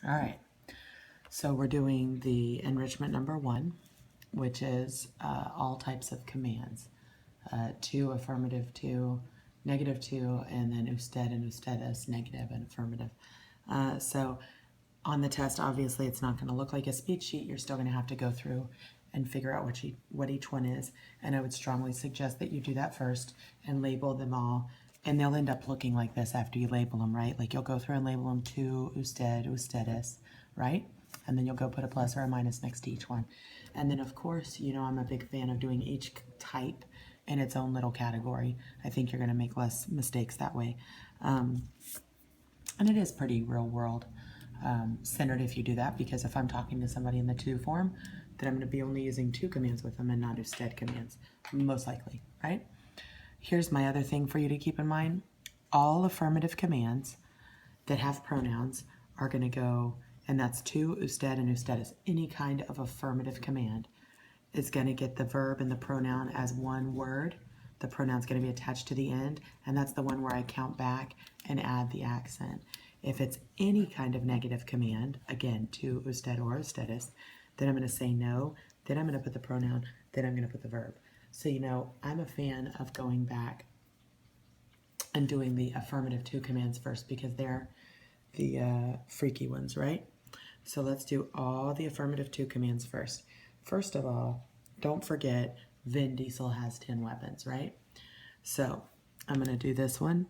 All right, so we're doing the enrichment number 1, which is all types of commands. 2, affirmative, 2, negative 2, and then usted and ustedes, negative and affirmative. So on the test, obviously, it's not going to look like a speech sheet. You're still going to have to go through and figure out what each one is. And I would strongly suggest that you do that first and label them all. And they'll end up looking like this after you label them, right? Like you'll go through and label them to usted, ustedes, right? And then you'll go put a plus or a minus next to each one. And then, of course, you know I'm a big fan of doing each type in its own little category. I think you're going to make less mistakes that way. And it is pretty real world centered if you do that, because if I'm talking to somebody in the 2 form, then I'm going to be only using 2 commands with them and not usted commands, most likely, right? Here's my other thing for you to keep in mind. All affirmative commands that have pronouns are going to go, and that's to, usted, and ustedes. Any kind of affirmative command is going to get the verb and the pronoun as one word. The pronoun's going to be attached to the end, and that's the one where I count back and add the accent. If it's any kind of negative command, again, to, usted, or ustedes, then I'm going to say no, then I'm going to put the pronoun, then I'm going to put the verb. So, you know, I'm a fan of going back and doing the affirmative 2 commands first, because they're the freaky ones, right? So let's do all the affirmative 2 commands first. First of all, don't forget Vin Diesel has 10 weapons, right? So I'm going to do this one.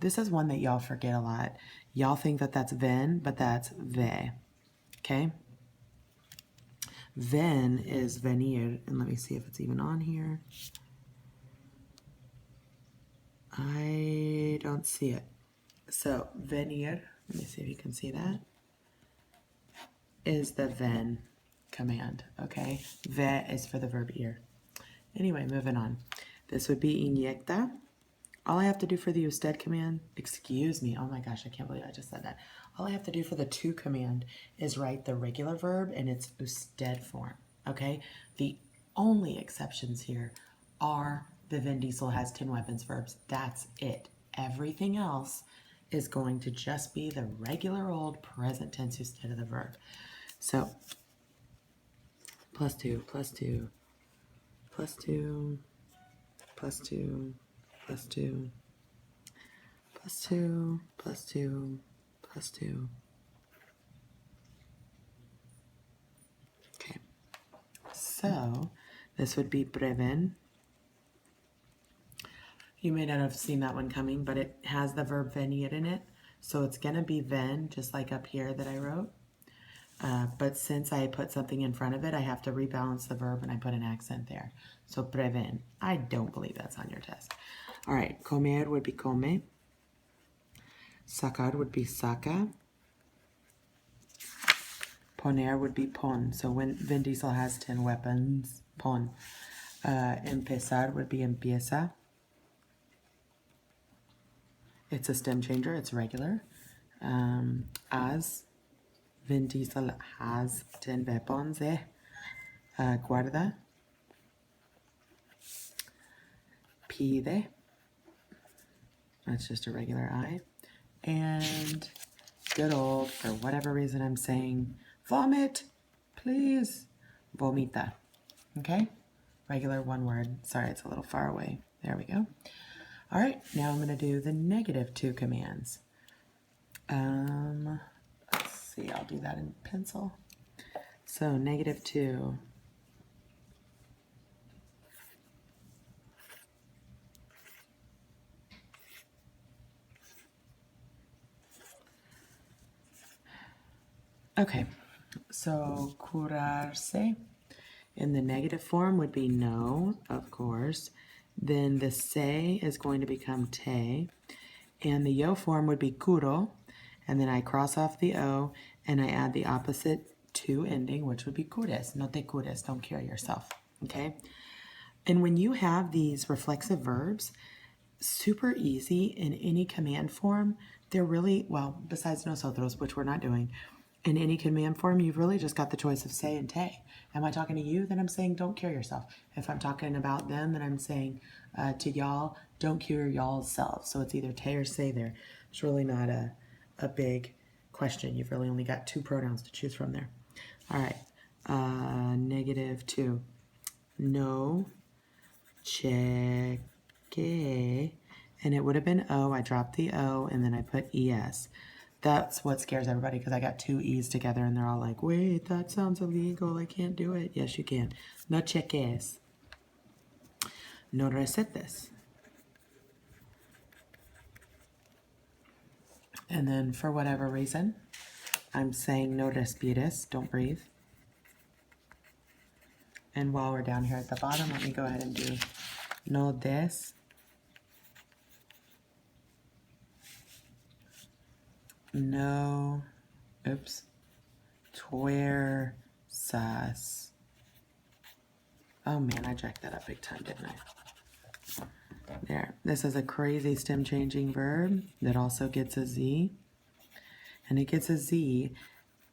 This is one that y'all forget a lot. Y'all think that that's Vin, but that's ve, okay? Ven is venir, and let me see if it's even on here. I don't see it. So venir, let me see if you can see that, is the ven command, okay? Ve is for the verb ir. Anyway, moving on. This would be inyecta. All I have to do for the usted command, excuse me, oh my gosh, I can't believe I just said that. All I have to do for the to command is write the regular verb in its usted form, okay? The only exceptions here are the Vin Diesel has 10 weapons verbs. That's it. Everything else is going to just be the regular old present tense usted of the verb. So, plus 2, plus 2, plus 2, plus 2, plus 2, plus 2, plus 2, plus 2. Okay, so this would be breven. You may not have seen that one coming, but it has the verb venir in it. So it's going to be ven, just like up here that I wrote. But since I put something in front of it, I have to rebalance the verb and I put an accent there. So breven. I don't believe that's on your test. All right, comer would be come. Sacar would be saca. Poner would be pon. So when Vin Diesel has 10 weapons, pon. Empezar would be empieza. It's a stem changer. It's regular. As Vin Diesel has 10 weapons. Guarda. Pide. That's just a regular I. And good old, for whatever reason I'm saying, vomit, please. Vomita. Okay? Regular one word. Sorry, it's a little far away. There we go. All right, now I'm going to do the negative 2 commands. Let's see, I'll do that in pencil. So negative 2. Okay, so curarse in the negative form would be no, of course. Then the se is going to become te. And the yo form would be curo. And then I cross off the o and I add the opposite to ending, which would be cures. No te cures, don't cure yourself. Okay? And when you have these reflexive verbs, super easy in any command form, they're really, well, besides nosotros, which we're not doing, in any command form, you've really just got the choice of say and te. Am I talking to you? Then I'm saying don't cure yourself. If I'm talking about them, then I'm saying to y'all, don't cure y'all's selves. So it's either te or say there. It's really not a big question. You've really only got 2 pronouns to choose from there. All right. -2. No cheque. And it would have been O. I dropped the O and then I put ES. That's what scares everybody because I got 2 E's together and they're all like, wait, that sounds illegal. I can't do it. Yes, you can. No cheques. No recetas. And then for whatever reason, I'm saying no respires. Don't breathe. And while we're down here at the bottom, let me go ahead and do no des. No, oops, tuerzas. Oh man, I jacked that up big time, didn't I? There, this is a crazy stem changing verb that also gets a Z. And it gets a Z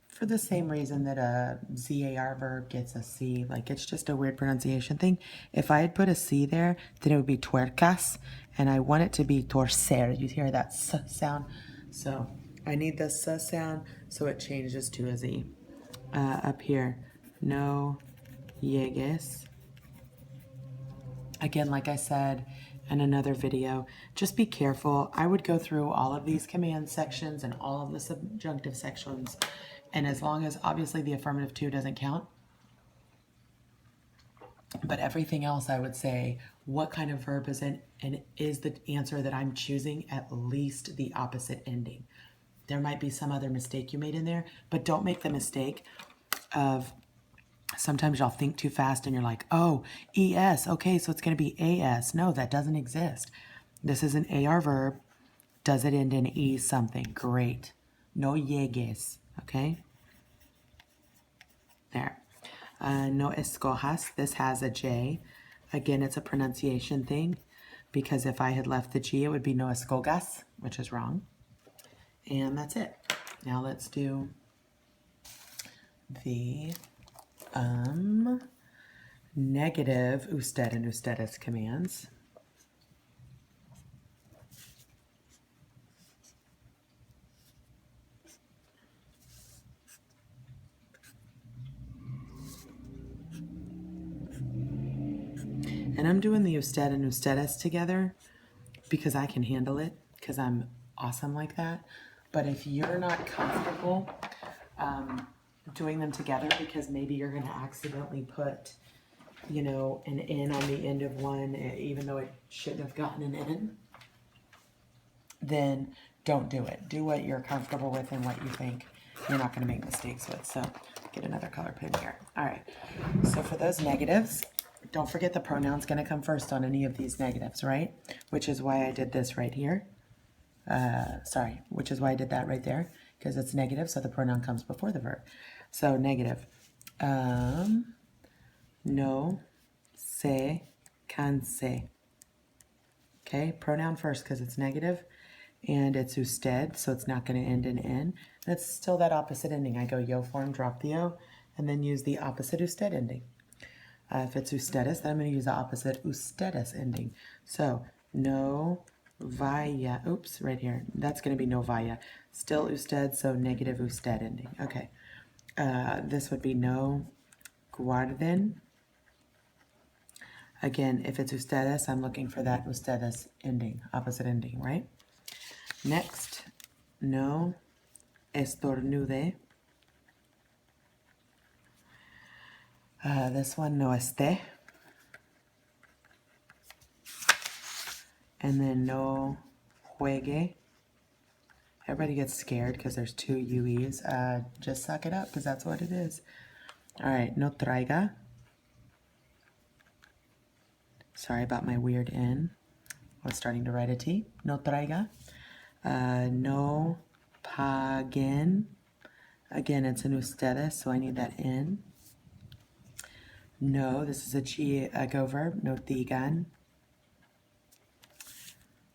for the same reason that a ZAR verb gets a C. Like, it's just a weird pronunciation thing. If I had put a C there, then it would be tuercas, and I want it to be torcer. You hear that S sound? So I need the S sound, so it changes to a Z. Up here, no llegues. Again, like I said in another video, just be careful. I would go through all of these command sections and all of the subjunctive sections, and as long as obviously the affirmative 2 doesn't count, but everything else I would say, what kind of verb is it, and is the answer that I'm choosing at least the opposite ending? There might be some other mistake you made in there, but don't make the mistake of sometimes y'all think too fast and you're like, oh, ES, okay, so it's going to be AS. No, that doesn't exist. This is an AR verb. Does it end in E something? Great. No llegues, okay? There. No escojas. This has a J. Again, it's a pronunciation thing because if I had left the G, it would be no escogas, which is wrong. And that's it. Now let's do the negative usted and ustedes commands. And I'm doing the usted and ustedes together because I can handle it, because I'm awesome like that. But if you're not comfortable doing them together because maybe you're going to accidentally put, you know, an N on the end of one, even though it shouldn't have gotten an N, then don't do it. Do what you're comfortable with and what you think you're not going to make mistakes with. So get another color pen here. All right. So for those negatives, don't forget the pronoun's going to come first on any of these negatives, right? Which is why I did this right here. Which is why I did that right there, because it's negative, so the pronoun comes before the verb. So negative. No se canse. Okay, pronoun first because it's negative, and it's usted, so it's not going to end in N. And it's still that opposite ending. I go yo form, drop the O, and then use the opposite usted ending. If it's ustedes, then I'm going to use the opposite ustedes ending. So, no vaya. Oops, right here. That's going to be no vaya. Still usted, so negative usted ending. Okay. This would be no guarden. Again, if it's ustedes, I'm looking for that ustedes ending, opposite ending, right? Next, no estornude. This one, no esté. And then no juegue. Everybody gets scared because there's 2 UEs. Just suck it up because that's what it is. All right, no traiga. Sorry about my weird N. I was starting to write a T. No traiga. No paguen. Again, it's an ustedes, so I need that N. No, this is a go verb. No digan.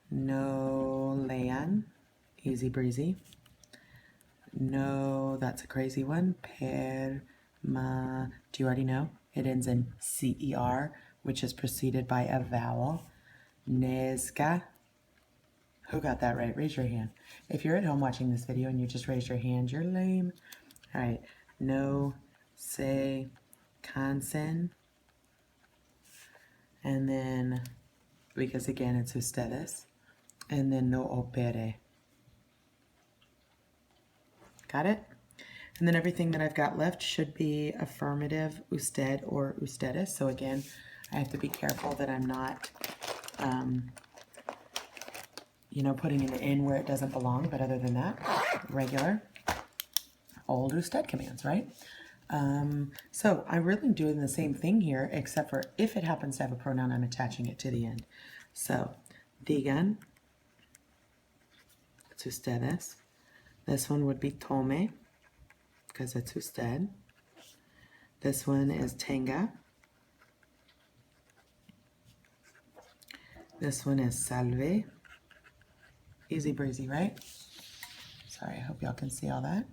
No lean. Easy breezy. No, that's a crazy one. Do you already know? It ends in CER, which is preceded by a vowel. Nezga. Who got that right? Raise your hand. If you're at home watching this video and you just raised your hand, you're lame. All right. No se cansen. And then, because again, it's ustedes. And then no opere. Got it? And then everything that I've got left should be affirmative usted or ustedes. So again, I have to be careful that I'm not, putting it in where it doesn't belong. But other than that, regular old usted commands, right? So I'm really doing the same thing here, except for if it happens to have a pronoun, I'm attaching it to the end. So, digan, it's ustedes. This one would be tome, because it's usted. This one is tenga. This one is salve. Easy breezy, right? Sorry, I hope y'all can see all that.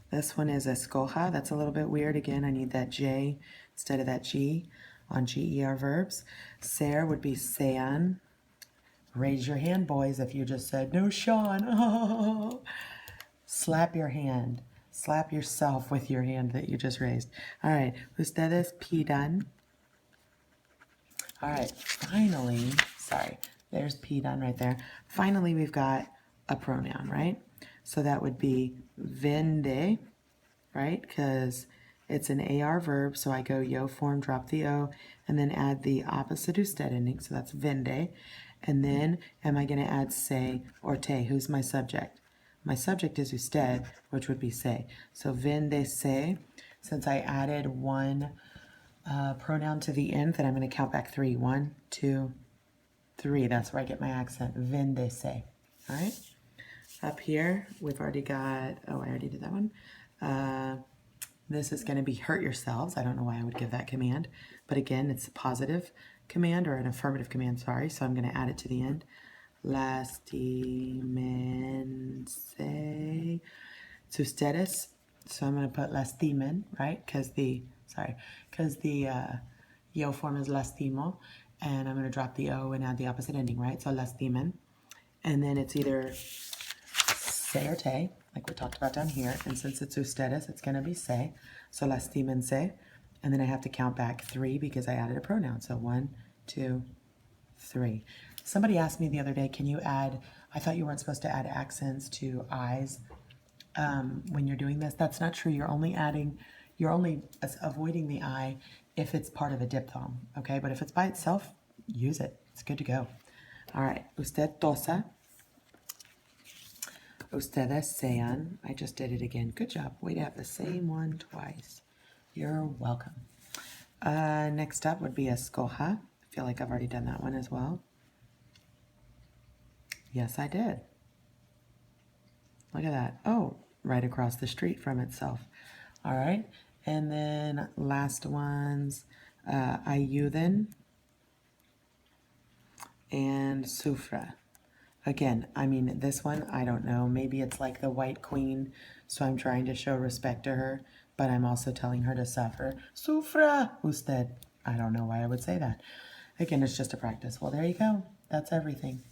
This one is escoja. That's a little bit weird. Again, I need that J instead of that G on GER verbs. Ser would be sean. Raise your hand, boys, if you just said, no, Sean. Oh. Slap your hand. Slap yourself with your hand that you just raised. All right. Ustedes pidan. All right. Finally, sorry, there's pidan right there. Finally, we've got a pronoun, right? So that would be vende, right? Because it's an AR verb, so I go yo form, drop the O, and then add the opposite usted ending, so that's vende. And then am I going to add se or te? Who's my subject? My subject is usted, which would be se. So vende se. Since I added one pronoun to the end, then I'm going to count back 3. 1, 2, 3. That's where I get my accent. Vende se. All right? Up here, we've already got, I already did that one. This is going to be hurt yourselves. I don't know why I would give that command. But again, it's a positive command or an affirmative command, sorry. So I'm going to add it to the end. Lastimense. It's ustedes. So I'm going to put lastimen, right? Because the yo form is lastimo. And I'm going to drop the O and add the opposite ending, right? So lastimen. And then it's either se or te, like we talked about down here. And since it's ustedes, it's going to be se. So lastimense. And then I have to count back 3 because I added a pronoun. So 1, 2, 3. Somebody asked me the other day, can you add, I thought you weren't supposed to add accents to I's when you're doing this. That's not true. You're only avoiding the I if it's part of a diphthong, okay? But if it's by itself, use it. It's good to go. All right. Usted tosa. Ustedes sean. I just did it again. Good job. Way to have the same one twice. You're welcome. Next up would be escoja. I feel like I've already done that one as well. Yes, I did. Look at that. Oh, right across the street from itself. All right. And then last ones, ayuden and sufra. Again, I mean, this one, I don't know. Maybe it's like the white queen, so I'm trying to show respect to her, but I'm also telling her to suffer. Sufra usted. I don't know why I would say that. Again, it's just a practice. Well, there you go. That's everything.